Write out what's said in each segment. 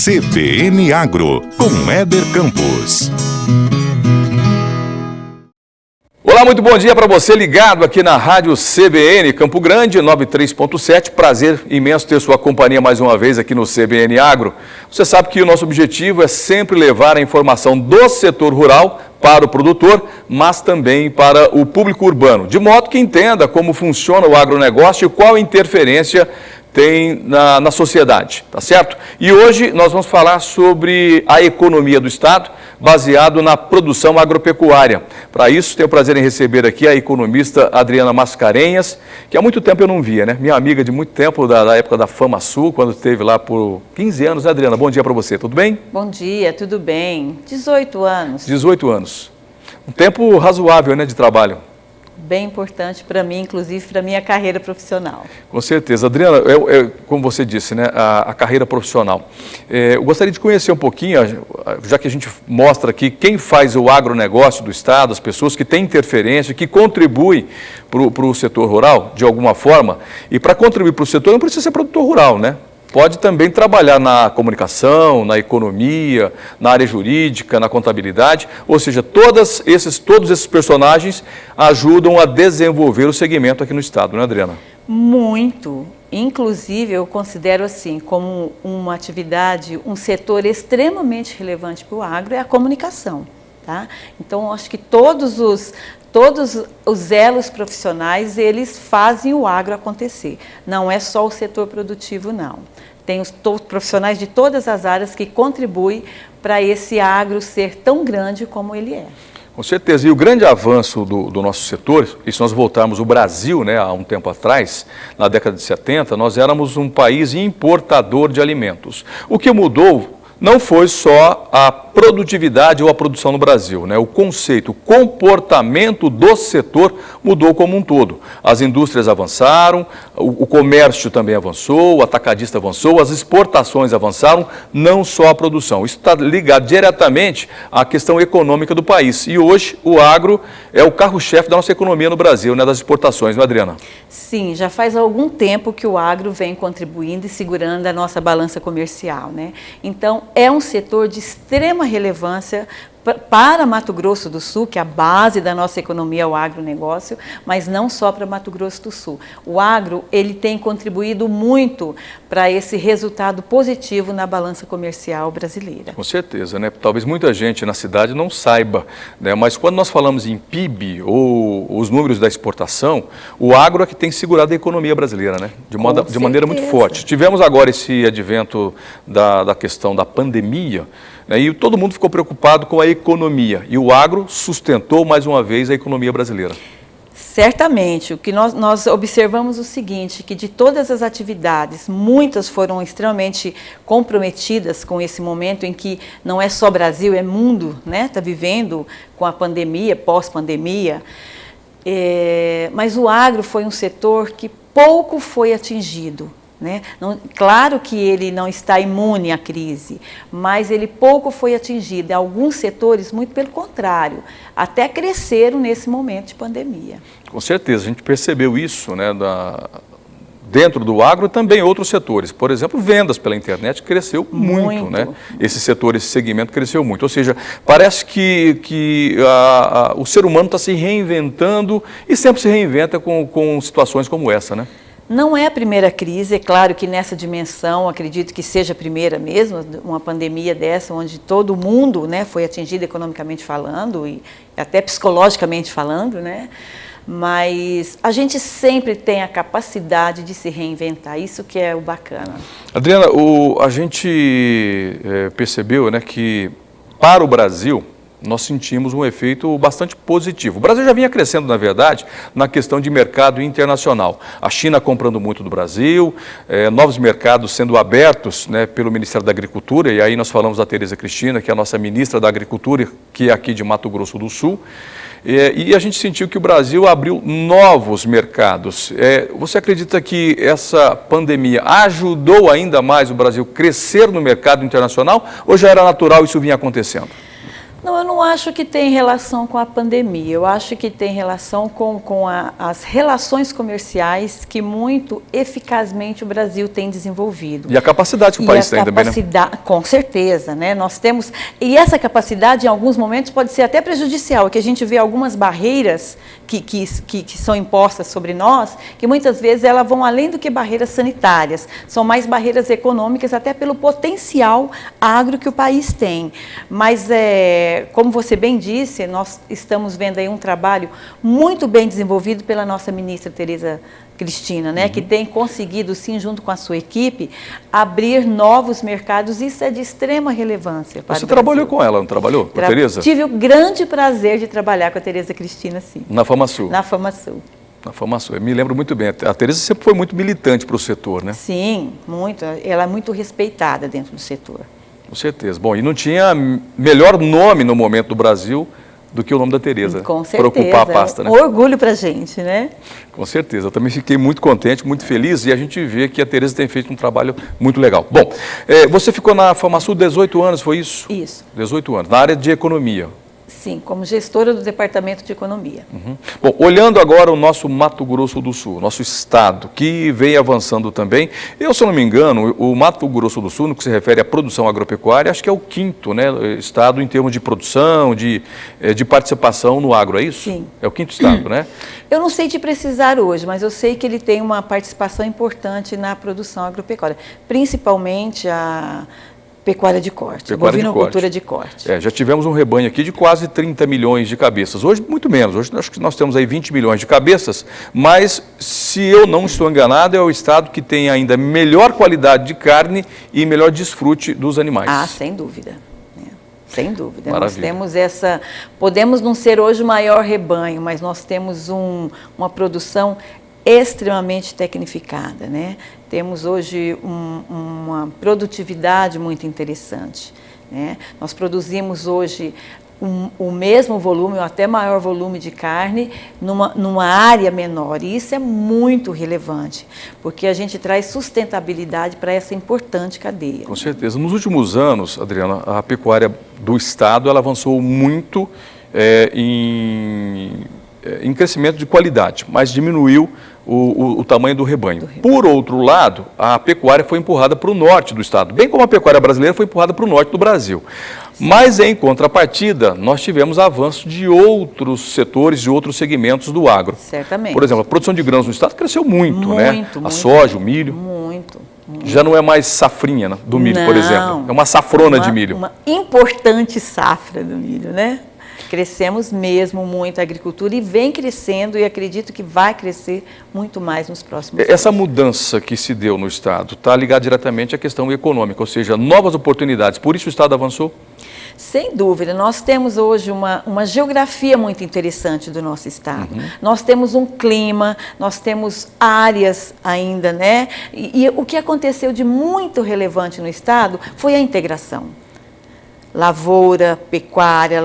CBN Agro, com Éder Campos. Olá, muito bom dia para você ligado aqui na Rádio CBN Campo Grande, 93.7. Prazer imenso ter sua companhia mais uma vez aqui no CBN Agro. Você sabe que o nosso objetivo é sempre levar a informação do setor rural para o produtor, mas também para o público urbano, de modo que entenda como funciona o agronegócio e qual interferência tem na sociedade, tá certo? E hoje nós vamos falar sobre a economia do Estado, baseado na produção agropecuária. Para isso, tenho o prazer em receber aqui a economista Adriana Mascarenhas, que há muito tempo eu não via, né? Minha amiga de muito tempo, da época da FamaSul, quando esteve lá por 15 anos, né, Adriana? Bom dia para você, tudo bem? Bom dia, tudo bem. 18 anos. 18 anos. Um tempo razoável, né, de trabalho. Bem importante para mim, inclusive para a minha carreira profissional. Com certeza. Adriana, como você disse, né, a carreira profissional. Eu gostaria de conhecer um pouquinho, já que a gente mostra aqui quem faz o agronegócio do Estado, as pessoas que têm interferência, que contribuem para o setor rural, de alguma forma. E para contribuir para o setor não precisa ser produtor rural, né? Pode também trabalhar na comunicação, na economia, na área jurídica, na contabilidade, ou seja, todos esses personagens ajudam a desenvolver o segmento aqui no Estado, não é, Adriana? Muito. Inclusive, eu considero assim, como uma atividade, um setor extremamente relevante para o agro é a comunicação, tá? Então, eu acho que todos os elos profissionais, eles fazem o agro acontecer. Não é só o setor produtivo, não. Tem os profissionais de todas as áreas que contribuem para esse agro ser tão grande como ele é. Com certeza. E o grande avanço do nosso setor, e se nós voltarmos o Brasil, né, há um tempo atrás, na década de 70, nós éramos um país importador de alimentos. O que mudou não foi só a produtividade ou a produção no Brasil, né? O conceito, o comportamento do setor mudou como um todo. As indústrias avançaram, o comércio também avançou, o atacadista avançou, as exportações avançaram, não só a produção. Isso está ligado diretamente à questão econômica do país. E hoje o agro é o carro-chefe da nossa economia no Brasil, né? Das exportações, não é, Adriana? Sim, já faz algum tempo que o agro vem contribuindo e segurando a nossa balança comercial, né? Então, é um setor de extrema relevância para Mato Grosso do Sul, que é a base da nossa economia é o agronegócio, mas não só para Mato Grosso do Sul. O agro, ele tem contribuído muito para esse resultado positivo na balança comercial brasileira. Com certeza, né? Talvez muita gente na cidade não saiba, né? Mas quando nós falamos em PIB ou os números da exportação, o agro é que tem segurado a economia brasileira, né? De maneira muito forte. Tivemos agora esse advento da questão da pandemia, né? E todo mundo ficou preocupado com a economia. E o agro sustentou mais uma vez a economia brasileira. Certamente. O que nós observamos o seguinte, que de todas as atividades, muitas foram extremamente comprometidas com esse momento em que não é só Brasil, é mundo, né? Está vivendo com a pandemia, pós-pandemia. Mas o agro foi um setor que pouco foi atingido. Né? Claro que ele não está imune à crise, mas ele pouco foi atingido. Em alguns setores, muito pelo contrário, até cresceram nesse momento de pandemia. Com certeza, a gente percebeu isso, né, dentro do agro e também outros setores. Por exemplo, vendas pela internet cresceu muito, né? Esse setor, esse segmento cresceu muito. Ou seja, parece que o ser humano está se reinventando e sempre se reinventa com situações como essa, né? Não é a primeira crise, é claro que nessa dimensão, acredito que seja a primeira mesmo, uma pandemia dessa, onde todo mundo, né, foi atingido economicamente falando e até psicologicamente falando, né? Mas a gente sempre tem a capacidade de se reinventar, isso que é o bacana. Adriana, a gente percebeu, né, que para o Brasil, nós sentimos um efeito bastante positivo. O Brasil já vinha crescendo, na verdade, na questão de mercado internacional. A China comprando muito do Brasil, novos mercados sendo abertos, né, pelo Ministério da Agricultura, e aí nós falamos da Tereza Cristina, que é a nossa ministra da Agricultura, que é aqui de Mato Grosso do Sul. E a gente sentiu que o Brasil abriu novos mercados. Você acredita que essa pandemia ajudou ainda mais o Brasil a crescer no mercado internacional ou já era natural isso vinha acontecendo? Não, eu não acho que tem relação com a pandemia. Eu acho que tem relação com as relações comerciais que muito eficazmente o Brasil tem desenvolvido. E a capacidade que o país tem também, né? Com certeza, né? Nós temos... E essa capacidade, em alguns momentos, pode ser até prejudicial, que a gente vê algumas barreiras que são impostas sobre nós, que muitas vezes elas vão além do que barreiras sanitárias. São mais barreiras econômicas, até pelo potencial agro que o país tem. Mas, como você bem disse, nós estamos vendo aí um trabalho muito bem desenvolvido pela nossa ministra Tereza Cristina, né, que tem conseguido, sim, junto com a sua equipe, abrir novos mercados. Isso é de extrema relevância para o Brasil. Você trabalhou com ela, não trabalhou? Com a Tereza? Tive o grande prazer de trabalhar com a Tereza Cristina, sim. Na FamaSul? Na FamaSul. Na FamaSul. Eu me lembro muito bem. A Tereza sempre foi muito militante para o setor, né? Sim, muito. Ela é muito respeitada dentro do setor. Com certeza. Bom, e não tinha melhor nome no momento do Brasil do que o nome da Tereza. Com certeza. Para ocupar a pasta, né? Um orgulho para a gente, né? Com certeza. Eu também fiquei muito contente, muito feliz, e a gente vê que a Tereza tem feito um trabalho muito legal. Bom, você ficou na FamaSul 18 anos, foi isso? Isso. 18 anos, na área de economia. Sim, como gestora do Departamento de Economia. Uhum. Bom, olhando agora o nosso Mato Grosso do Sul, nosso estado, que vem avançando também. Eu, se eu não me engano, o Mato Grosso do Sul, no que se refere à produção agropecuária, acho que é o quinto, né, estado em termos de produção, de participação no agro, é isso? Sim. É o quinto estado, né? Eu não sei te precisar hoje, mas eu sei que ele tem uma participação importante na produção agropecuária, principalmente a pecuária de corte, bovinocultura de corte. Já tivemos um rebanho aqui de quase 30 milhões de cabeças. Hoje, muito menos. Hoje, acho que nós temos aí 20 milhões de cabeças, mas, se eu não estou enganado, é o estado que tem ainda melhor qualidade de carne e melhor desfrute dos animais. Ah, sem dúvida. Sem dúvida. Maravilha. Nós temos podemos não ser hoje o maior rebanho, mas nós temos uma produção extremamente tecnificada, né? Temos hoje uma produtividade muito interessante, né? Nós produzimos hoje o mesmo volume, ou até maior volume de carne, numa área menor. E isso é muito relevante, porque a gente traz sustentabilidade para essa importante cadeia. Com certeza. Nos últimos anos, Adriana, a pecuária do estado ela avançou muito em crescimento de qualidade, mas diminuiu o tamanho do rebanho. Por outro lado, a pecuária foi empurrada para o norte do estado, bem como a pecuária brasileira foi empurrada para o norte do Brasil. Sim. Mas, em contrapartida, nós tivemos avanço de outros setores e outros segmentos do agro. Certamente. Por exemplo, a produção de grãos no estado cresceu muito, né? A muito, soja, o milho. Muito. Já não é mais safrinha, né, do milho, por exemplo. É uma safrona de milho. Uma importante safra do milho, né? Crescemos mesmo muito a agricultura e vem crescendo, e acredito que vai crescer muito mais nos próximos anos. Essa mudança que se deu no estado está ligada diretamente à questão econômica, ou seja, novas oportunidades. Por isso o estado avançou? Sem dúvida. Nós temos hoje uma geografia muito interessante do nosso estado. Uhum. Nós temos um clima, nós temos áreas ainda, né? E o que aconteceu de muito relevante no estado foi a integração. Lavoura, pecuária,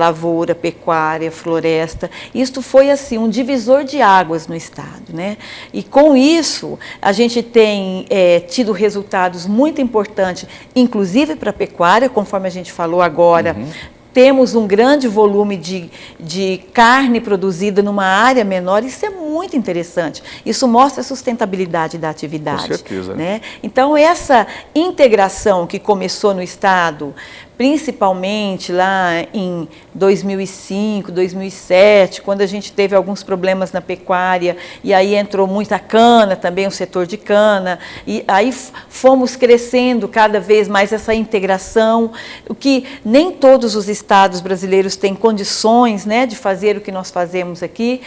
floresta. Isto foi assim um divisor de águas no estado, né? E com isso a gente tem tido resultados muito importantes, inclusive para a pecuária, conforme a gente falou agora. Uhum. Temos um grande volume de carne produzida numa área menor. Isso é muito interessante. Isso mostra a sustentabilidade da atividade. Com certeza. Né? Então, essa integração que começou no estado, principalmente lá em 2005, 2007, quando a gente teve alguns problemas na pecuária, e aí entrou muita cana, também o setor de cana, e aí fomos crescendo cada vez mais essa integração, o que nem todos os estados brasileiros têm condições, né, de fazer o que nós fazemos aqui.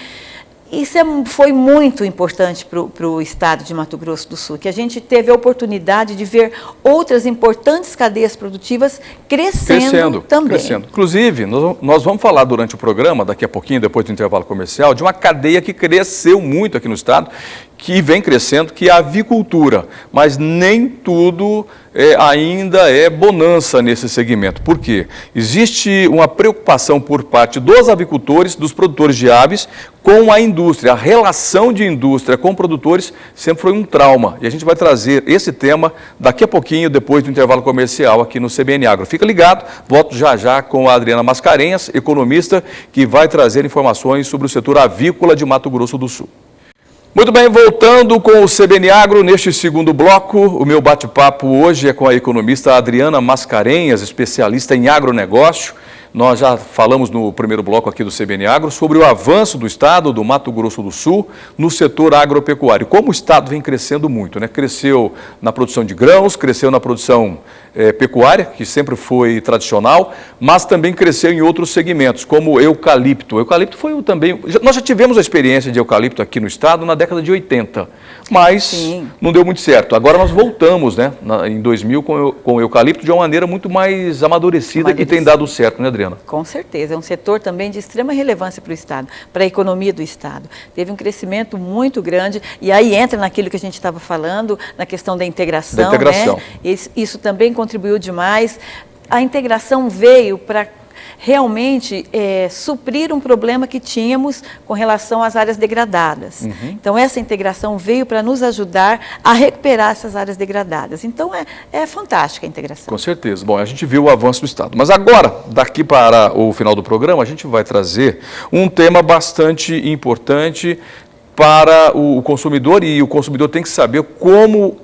Isso foi muito importante para o estado de Mato Grosso do Sul, que a gente teve a oportunidade de ver outras importantes cadeias produtivas crescendo também. Crescendo. Inclusive, nós vamos falar durante o programa, daqui a pouquinho, depois do intervalo comercial, de uma cadeia que cresceu muito aqui no estado, que vem crescendo, que é a avicultura, mas nem tudo ainda é bonança nesse segmento. Por quê? Existe uma preocupação por parte dos avicultores, dos produtores de aves, com a indústria. A relação de indústria com produtores sempre foi um trauma. E a gente vai trazer esse tema daqui a pouquinho, depois do intervalo comercial aqui no CBN Agro. Fica ligado, volto já já com a Adriana Mascarenhas, economista, que vai trazer informações sobre o setor avícola de Mato Grosso do Sul. Muito bem, voltando com o CBN Agro, neste segundo bloco, o meu bate-papo hoje é com a economista Adriana Mascarenhas, especialista em agronegócio. Nós já falamos no primeiro bloco aqui do CBN Agro sobre o avanço do estado do Mato Grosso do Sul no setor agropecuário. Como o estado vem crescendo muito, né? Cresceu na produção de grãos, cresceu na produção pecuária, que sempre foi tradicional, mas também cresceu em outros segmentos, como eucalipto. O eucalipto foi também... Nós já tivemos a experiência de eucalipto aqui no estado na década de 80, mas Sim. não deu muito certo. Agora nós voltamos, né, em 2000 com o eucalipto de uma maneira muito mais amadurecida e tem dado certo, né, Adriana? Com certeza. É um setor também de extrema relevância para o estado, para a economia do estado. Teve um crescimento muito grande e aí entra naquilo que a gente estava falando, na questão da integração. Né? Isso também contribuiu demais. A integração veio para realmente suprir um problema que tínhamos com relação às áreas degradadas. Uhum. Então, essa integração veio para nos ajudar a recuperar essas áreas degradadas. Então, é fantástica a integração. Com certeza. Bom, a gente viu o avanço do estado. Mas agora, daqui para o final do programa, a gente vai trazer um tema bastante importante para o consumidor, e o consumidor tem que saber como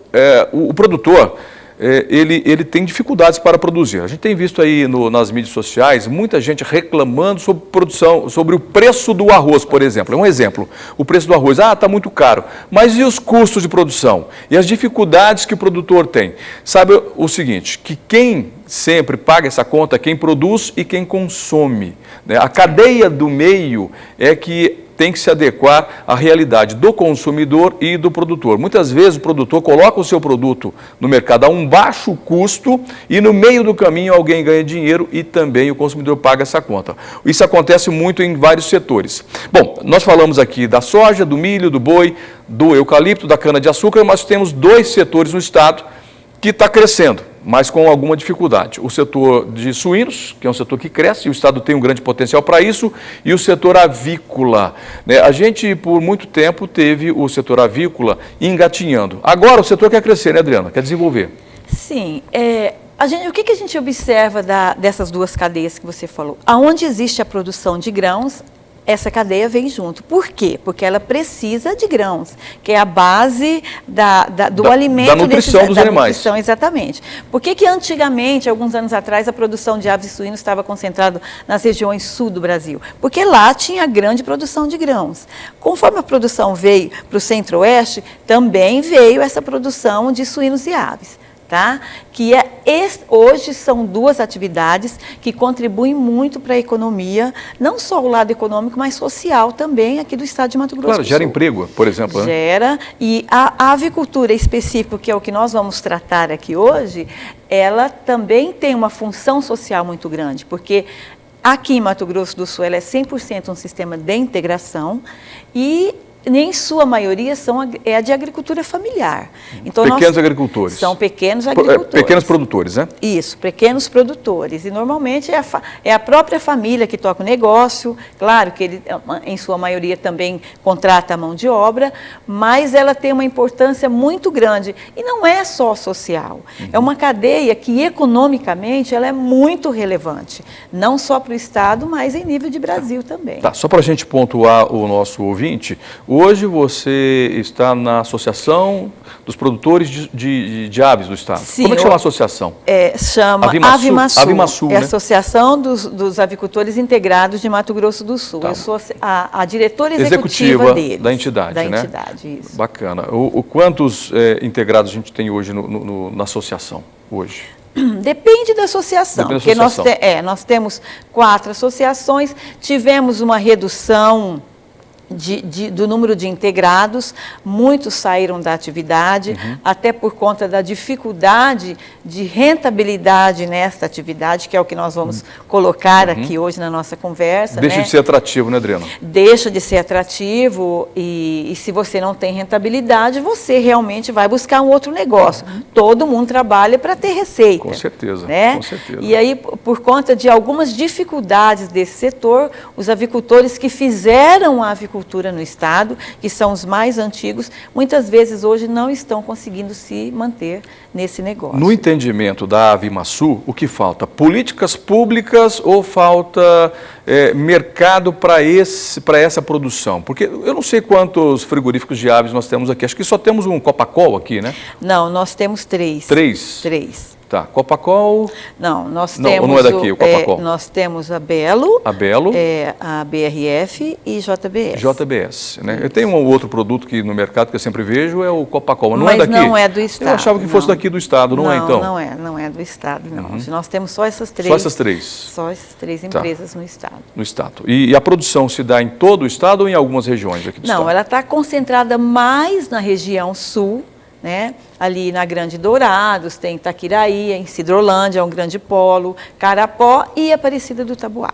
o produtor... Ele tem dificuldades para produzir. A gente tem visto aí nas mídias sociais muita gente reclamando sobre produção, sobre o preço do arroz, por exemplo. É um exemplo. O preço do arroz, está muito caro. Mas e os custos de produção? E as dificuldades que o produtor tem? Sabe o seguinte, que quem sempre paga essa conta é quem produz e quem consome, né? A cadeia do meio é que tem que se adequar à realidade do consumidor e do produtor. Muitas vezes o produtor coloca o seu produto no mercado a um baixo custo e no meio do caminho alguém ganha dinheiro e também o consumidor paga essa conta. Isso acontece muito em vários setores. Bom, nós falamos aqui da soja, do milho, do boi, do eucalipto, da cana-de-açúcar, mas temos dois setores no estado que está crescendo, mas com alguma dificuldade. O setor de suínos, que é um setor que cresce, e o estado tem um grande potencial para isso, e o setor avícola, né? A gente, por muito tempo, teve o setor avícola engatinhando. Agora o setor quer crescer, né, Adriana? Quer desenvolver. Sim. O que a gente observa dessas duas cadeias que você falou? Aonde existe a produção de grãos, essa cadeia vem junto. Por quê? Porque ela precisa de grãos, que é a base do alimento. Da nutrição dos animais. Nutrição, exatamente. Por que antigamente, alguns anos atrás, a produção de aves e suínos estava concentrada nas regiões sul do Brasil? Porque lá tinha grande produção de grãos. Conforme a produção veio para o centro-oeste, também veio essa produção de suínos e aves. Tá? Hoje são duas atividades que contribuem muito para a economia, não só o lado econômico, mas social também aqui do estado de Mato Grosso do Sul. Claro, gera emprego, por exemplo. Gera, né? E a avicultura específica, que é o que nós vamos tratar aqui hoje, ela também tem uma função social muito grande, porque aqui em Mato Grosso do Sul ela é 100% um sistema de integração e em sua maioria é a de agricultura familiar. Então, pequenos agricultores. São pequenos agricultores. Pequenos produtores, né? Isso, pequenos produtores. E normalmente é a própria família que toca o negócio. Claro que ele, em sua maioria, também contrata a mão de obra, mas ela tem uma importância muito grande. E não é só social. Uhum. É uma cadeia que, economicamente, ela é muito relevante. Não só para o estado, mas em nível de Brasil também. Tá, só para a gente pontuar o nosso ouvinte, hoje você está na Associação dos Produtores de Aves do Estado. Sim, como é que chama a associação? Chama Avimasul. É a né? Associação dos Avicultores Integrados de Mato Grosso do Sul. Tá. Eu sou a diretora executiva deles. Da entidade, né? Da entidade, isso. Bacana. Quantos integrados a gente tem hoje na associação, hoje? Depende da associação. Porque nós temos 4 associações, tivemos uma redução do número de integrados, muitos saíram da atividade, até por conta da dificuldade de rentabilidade nesta atividade, que é o que nós vamos colocar aqui hoje na nossa conversa. Deixa de ser atrativo, né, Adriana? Deixa de ser atrativo e se você não tem rentabilidade, você realmente vai buscar um outro negócio. Todo mundo trabalha para ter receita. Com certeza, né? Com certeza. E aí, por conta de algumas dificuldades desse setor, os avicultores que fizeram a avicultura no estado, que são os mais antigos, muitas vezes hoje não estão conseguindo se manter nesse negócio. No entendimento da Avimasul, o que falta? Políticas públicas ou falta mercado para essa produção? Porque eu não sei quantos frigoríficos de aves nós temos aqui, acho que só temos um Copacol aqui, né? Não, nós temos 3. 3? 3. Tá, Copacol... Não, nós temos... Não é daqui, o Copacol. Nós temos a Belo, a Belo, a BRF e JBS. JBS, né? Eu tenho um outro produto que no mercado que eu sempre vejo, é o Copacol, mas não é daqui. Mas não é do estado. Eu achava que fosse daqui do estado, não é então? Não é do estado, não. Nós temos só essas 3. Só essas 3? Só essas 3 empresas no estado. No estado. E a produção se dá em todo o estado ou em algumas regiões aqui do estado? Não, ela está concentrada mais na região sul, né? Ali na Grande Dourados, tem Itaquiraí, em Sidrolândia, é um grande polo, Carapó e Aparecida do Taboado.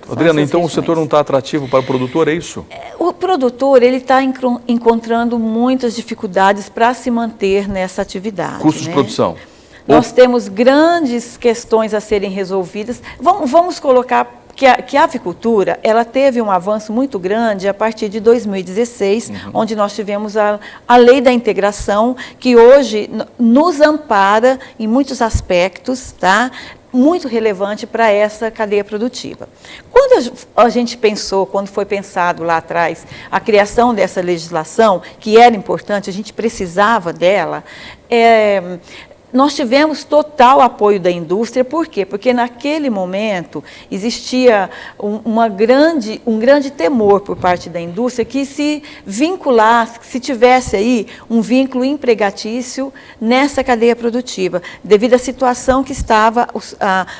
Adriana, então o setor não está atrativo para o produtor, é isso? O produtor ele está encontrando muitas dificuldades para se manter nessa atividade. Custos de produção? Nós temos grandes questões a serem resolvidas. Vamos colocar que a avicultura ela teve um avanço muito grande a partir de 2016, onde nós tivemos a lei da integração, que hoje nos ampara em muitos aspectos, tá? Muito relevante para essa cadeia produtiva. Quando a gente pensou, quando foi pensado lá atrás, a criação dessa legislação, que era importante, a gente precisava dela, nós tivemos total apoio da indústria. Por quê? Porque naquele momento existia um grande temor por parte da indústria que se vinculasse, se tivesse aí um vínculo empregatício nessa cadeia produtiva, devido à situação que estava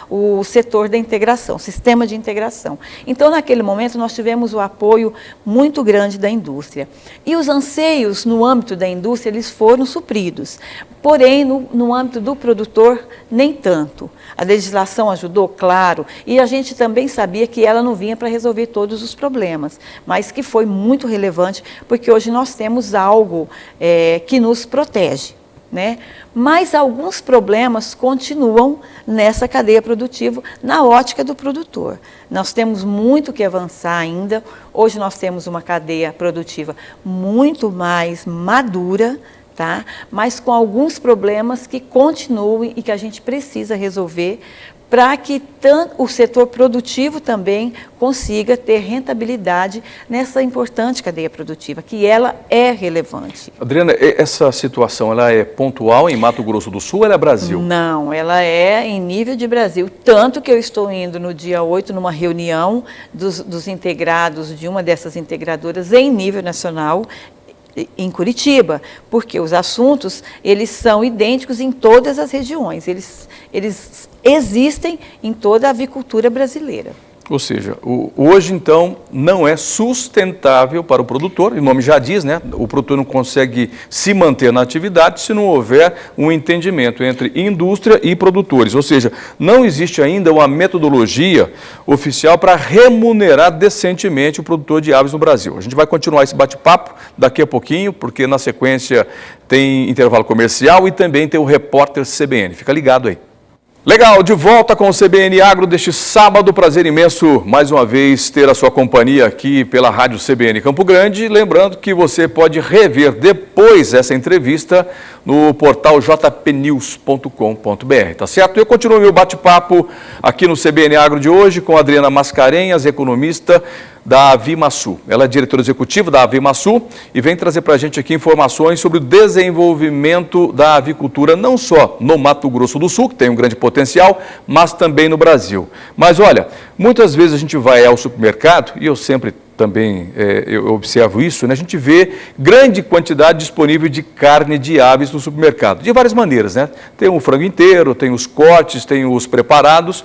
o setor da integração, o sistema de integração. Então, naquele momento, nós tivemos o apoio muito grande da indústria. E os anseios no âmbito da indústria, eles foram supridos. Porém, no âmbito do produtor, nem tanto. A legislação ajudou, claro, e a gente também sabia que ela não vinha para resolver todos os problemas, mas que foi muito relevante, porque hoje nós temos algo que nos protege, né? Mas alguns problemas continuam nessa cadeia produtiva, na ótica do produtor. Nós temos muito que avançar ainda. Hoje nós temos uma cadeia produtiva muito mais madura, tá? Mas com alguns problemas que continuem e que a gente precisa resolver para que o setor produtivo também consiga ter rentabilidade nessa importante cadeia produtiva, que ela é relevante. Adriana, essa situação ela é pontual em Mato Grosso do Sul ou ela é Brasil? Não, ela é em nível de Brasil, tanto que eu estou indo no dia 8 numa reunião dos integrados de uma dessas integradoras em nível nacional, em Curitiba, porque os assuntos, eles são idênticos em todas as regiões, eles existem em toda a avicultura brasileira. Ou seja, hoje, então, não é sustentável para o produtor, e o nome já diz, né? O produtor não consegue se manter na atividade se não houver um entendimento entre indústria e produtores. Ou seja, não existe ainda uma metodologia oficial para remunerar decentemente o produtor de aves no Brasil. A gente vai continuar esse bate-papo daqui a pouquinho, porque na sequência tem intervalo comercial e também tem o repórter CBN. Fica ligado aí. Legal, de volta com o CBN Agro deste sábado. Prazer imenso, mais uma vez, ter a sua companhia aqui pela Rádio CBN Campo Grande. Lembrando que você pode rever depois essa entrevista no portal jpnews.com.br, tá certo? Eu continuo meu bate-papo aqui no CBN Agro de hoje com a Adriana Mascarenhas, economista da Avimasul. Ela é diretora executiva da Avimasul e vem trazer para a gente aqui informações sobre o desenvolvimento da avicultura, não só no Mato Grosso do Sul, que tem um grande potencial, mas também no Brasil. Mas olha, muitas vezes a gente vai ao supermercado, e eu sempre também eu observo isso, né? A gente vê grande quantidade disponível de carne de aves no supermercado, de várias maneiras, né? Tem o frango inteiro, tem os cortes, tem os preparados,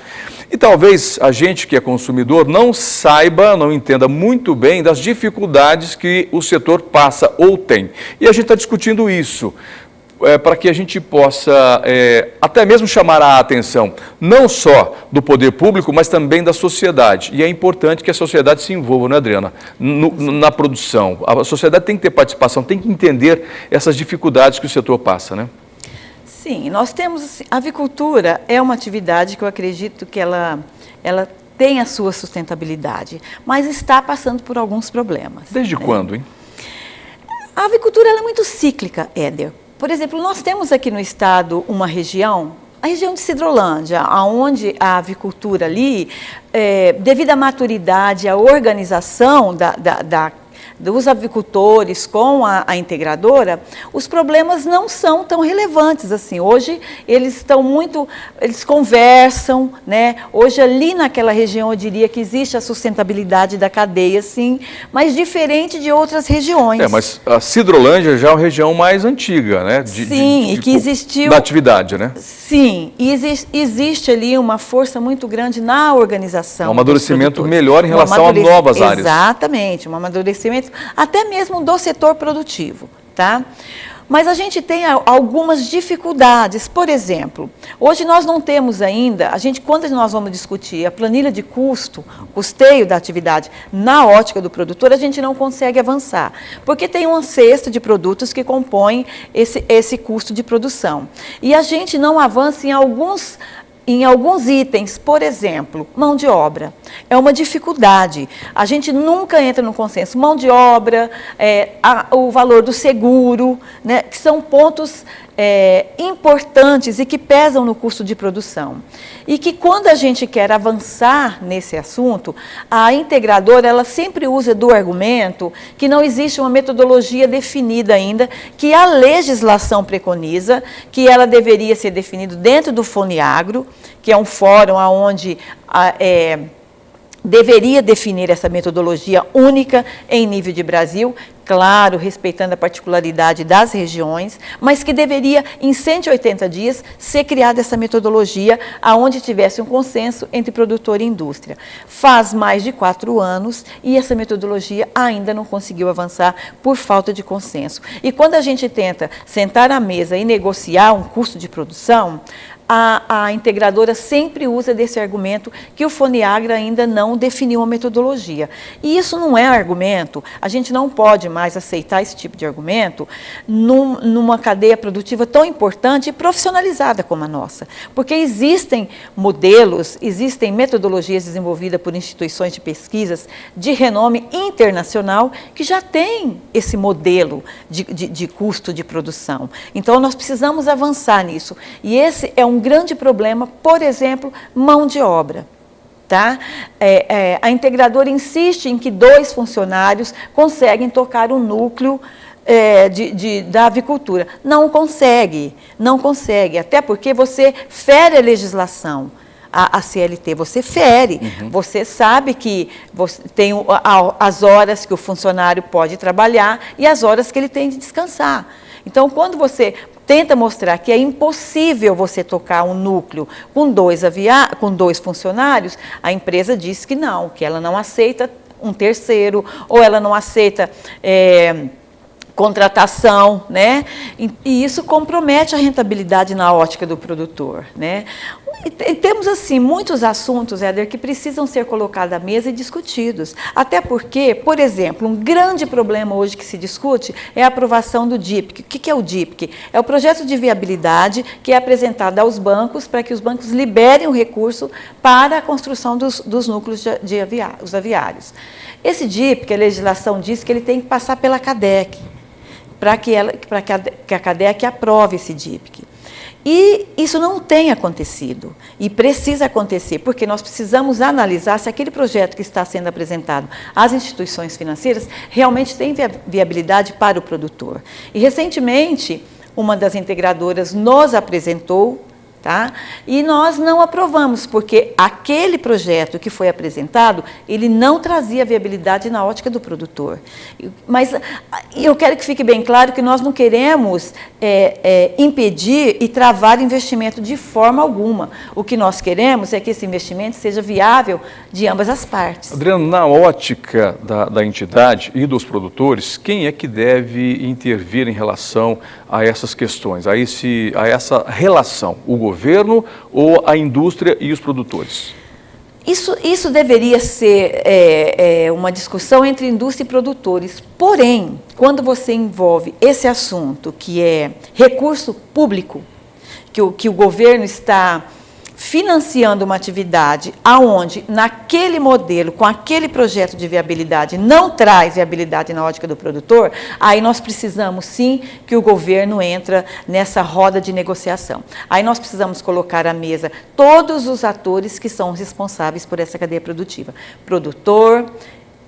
e talvez a gente que é consumidor não saiba, não entenda muito bem das dificuldades que o setor passa ou tem. E a gente está discutindo isso. Para que a gente possa até mesmo chamar a atenção, não só do poder público, mas também da sociedade. E é importante que a sociedade se envolva, né, Adriana, na produção. A sociedade tem que ter participação, tem que entender essas dificuldades que o setor passa, né? Sim, nós temos, a avicultura é uma atividade que eu acredito que ela tem a sua sustentabilidade, mas está passando por alguns problemas. Desde quando, hein? A avicultura ela é muito cíclica, Éder. Por exemplo, nós temos aqui no estado uma região, a região de Sidrolândia, onde a avicultura ali, devido à maturidade, à organização dos avicultores com a integradora, os problemas não são tão relevantes assim. Hoje eles conversam, né? Hoje ali naquela região eu diria que existe a sustentabilidade da cadeia, sim, mas diferente de outras regiões. Mas a Sidrolândia já é uma região mais antiga, né? Sim, e que existiu... Da atividade, né? Sim, e existe ali uma força muito grande na organização. Um amadurecimento melhor em relação a novas áreas. Exatamente, um amadurecimento até mesmo do setor produtivo, tá? Mas a gente tem algumas dificuldades. Por exemplo, hoje nós não temos ainda, quando nós vamos discutir a planilha de custeio da atividade na ótica do produtor, a gente não consegue avançar, porque tem uma cesta de produtos que compõem esse custo de produção. E a gente não avança em alguns itens, por exemplo, mão de obra. É uma dificuldade. A gente nunca entra no consenso. Mão de obra, o valor do seguro, né, que são pontos importantes e que pesam no custo de produção. E que quando a gente quer avançar nesse assunto, a integradora ela sempre usa do argumento que não existe uma metodologia definida ainda, que a legislação preconiza, que ela deveria ser definida dentro do FONEAGRO, que é um fórum onde deveria definir essa metodologia única em nível de Brasil, claro, respeitando a particularidade das regiões, mas que deveria, em 180 dias, ser criada essa metodologia onde tivesse um consenso entre produtor e indústria. Faz mais de 4 anos e essa metodologia ainda não conseguiu avançar por falta de consenso. E quando a gente tenta sentar à mesa e negociar um custo de produção, a integradora sempre usa desse argumento que o FONEAGRO ainda não definiu uma metodologia. E isso não é argumento, a gente não pode mais aceitar esse tipo de argumento numa cadeia produtiva tão importante e profissionalizada como a nossa. Porque existem modelos, existem metodologias desenvolvidas por instituições de pesquisas de renome internacional que já têm esse modelo de custo de produção. Então, nós precisamos avançar nisso. E esse é um grande problema, por exemplo, mão de obra. Tá? A integradora insiste em que 2 funcionários conseguem tocar o núcleo da avicultura. Não consegue, até porque você fere a legislação. A CLT, você fere, você sabe que você tem as horas que o funcionário pode trabalhar e as horas que ele tem de descansar. Então, quando você tenta mostrar que é impossível você tocar um núcleo com 2 funcionários, a empresa diz que não, que ela não aceita um terceiro, ou ela não aceita contratação, né? E isso compromete a rentabilidade na ótica do produtor, né? E temos, assim, muitos assuntos, Éder, que precisam ser colocados à mesa e discutidos. Até porque, por exemplo, um grande problema hoje que se discute é a aprovação do DIPC. O que é o DIPC? É o projeto de viabilidade que é apresentado aos bancos para que os bancos liberem o recurso para a construção dos núcleos os aviários. Esse DIPC, a legislação diz que ele tem que passar pela CADEC, para que a CADEC aprove esse DIPC. E isso não tem acontecido, e precisa acontecer, porque nós precisamos analisar se aquele projeto que está sendo apresentado às instituições financeiras realmente tem viabilidade para o produtor. E, recentemente, uma das integradoras nos apresentou Tá? E nós não aprovamos, porque aquele projeto que foi apresentado, ele não trazia viabilidade na ótica do produtor. Mas eu quero que fique bem claro que nós não queremos impedir e travar investimento de forma alguma. O que nós queremos é que esse investimento seja viável de ambas as partes. Adriano, na ótica da entidade e dos produtores, quem é que deve intervir em relação a essas questões, a essa relação? O governo ou a indústria e os produtores? Isso deveria ser uma discussão entre indústria e produtores. Porém, quando você envolve esse assunto, que é recurso público, que o governo está financiando uma atividade aonde, naquele modelo, com aquele projeto de viabilidade, não traz viabilidade na ótica do produtor, aí nós precisamos, sim, que o governo entre nessa roda de negociação. Aí nós precisamos colocar à mesa todos os atores que são responsáveis por essa cadeia produtiva. Produtor,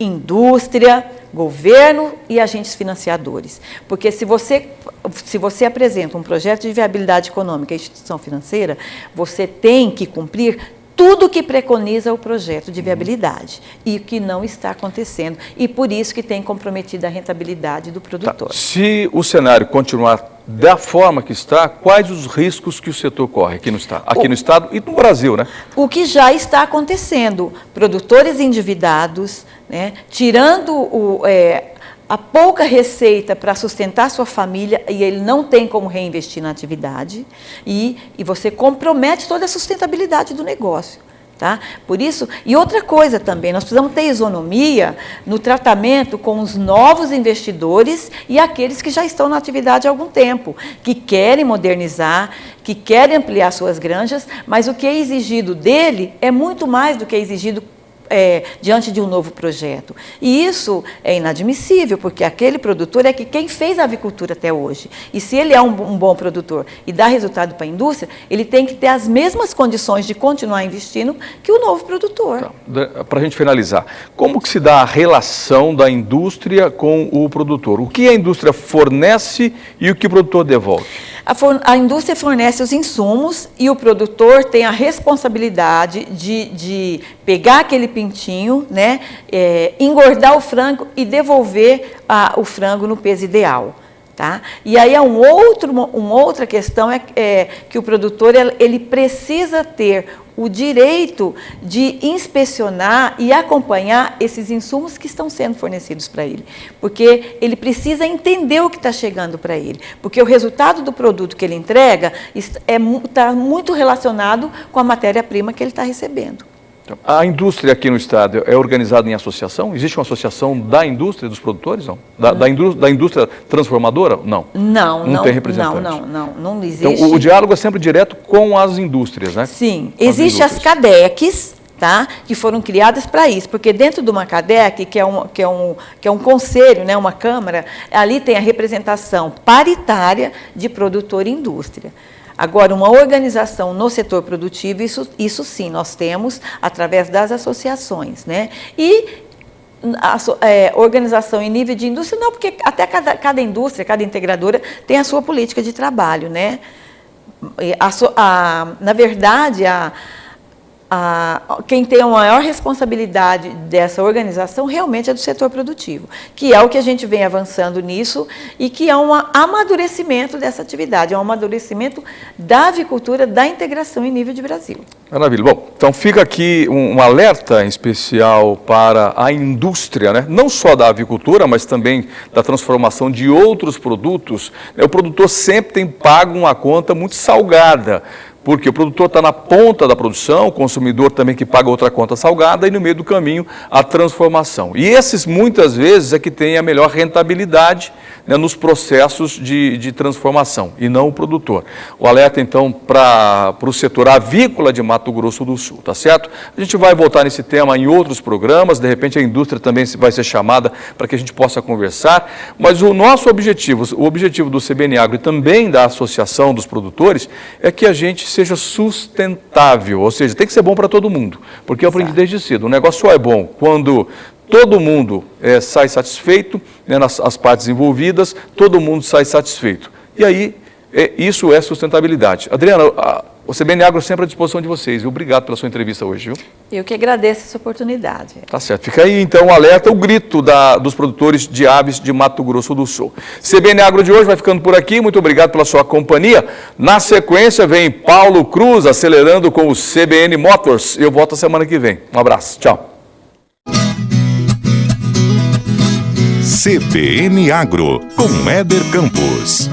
indústria, governo e agentes financiadores. Porque se você apresenta um projeto de viabilidade econômica à instituição financeira, você tem que cumprir tudo que preconiza o projeto de viabilidade e o que não está acontecendo. E por isso que tem comprometido a rentabilidade do produtor. Tá. Se o cenário continuar da forma que está, quais os riscos que o setor corre aqui no Estado e no Brasil, né? O que já está acontecendo, produtores endividados, né, tirando a pouca receita para sustentar sua família e ele não tem como reinvestir na atividade e você compromete toda a sustentabilidade do negócio. Tá? Por isso, e outra coisa também, nós precisamos ter isonomia no tratamento com os novos investidores e aqueles que já estão na atividade há algum tempo, que querem modernizar, que querem ampliar suas granjas, mas o que é exigido dele é muito mais do que é exigido diante de um novo projeto. E isso é inadmissível, porque aquele produtor é quem fez a avicultura até hoje. E se ele é um bom produtor e dá resultado para a indústria, ele tem que ter as mesmas condições de continuar investindo que o novo produtor. Tá. Para a gente finalizar, como que se dá a relação da indústria com o produtor? O que a indústria fornece e o que o produtor devolve? A indústria fornece os insumos e o produtor tem a responsabilidade de pegar aquele pintinho, né, engordar o frango e devolver o frango no peso ideal. Tá? E aí uma outra questão é que o produtor ele precisa ter o direito de inspecionar e acompanhar esses insumos que estão sendo fornecidos para ele, porque ele precisa entender o que está chegando para ele, porque o resultado do produto que ele entrega está muito relacionado com a matéria-prima que ele está recebendo. A indústria aqui no estado é organizada em associação? Existe uma associação da indústria dos produtores? Não? Da indústria transformadora? Não. Não tem representante. Não existe. Então, o diálogo é sempre direto com as indústrias, né? Sim. Existem as CADECs, tá? Que foram criadas para isso, porque dentro de uma CADEC, que é um conselho, né, uma câmara, ali tem a representação paritária de produtor e indústria. Agora, uma organização no setor produtivo, isso sim, nós temos através das associações, né? E organização em nível de indústria, não, porque até cada indústria, cada integradora tem a sua política de trabalho, né? Na verdade, quem tem a maior responsabilidade dessa organização realmente é do setor produtivo, que é o que a gente vem avançando nisso e que é um amadurecimento dessa atividade, é um amadurecimento da avicultura, da integração em nível de Brasil. Maravilha. Bom, então fica aqui um alerta em especial para a indústria, né? Não só da avicultura, mas também da transformação de outros produtos. O produtor sempre tem pago uma conta muito salgada, porque o produtor está na ponta da produção, o consumidor também que paga outra conta salgada e no meio do caminho a transformação. E esses muitas vezes é que tem a melhor rentabilidade, né, nos processos de transformação e não o produtor. O alerta então para o setor avícola de Mato Grosso do Sul, tá certo? A gente vai voltar nesse tema em outros programas, de repente a indústria também vai ser chamada para que a gente possa conversar, mas o nosso objetivo, o objetivo do CBN Agro e também da Associação dos Produtores é que a gente seja sustentável, ou seja, tem que ser bom para todo mundo, porque eu aprendi desde cedo, o negócio só é bom quando todo mundo sai satisfeito, né, as partes envolvidas, todo mundo sai satisfeito. E aí, isso é sustentabilidade. Adriana, O CBN Agro sempre à disposição de vocês, viu? Obrigado pela sua entrevista hoje, viu? Eu que agradeço essa oportunidade. Tá certo. Fica aí, então, o alerta, o grito dos produtores de aves de Mato Grosso do Sul. CBN Agro de hoje vai ficando por aqui. Muito obrigado pela sua companhia. Na sequência, vem Paulo Cruz acelerando com o CBN Motors. Eu volto a semana que vem. Um abraço. Tchau. CBN Agro, com Éder Campos.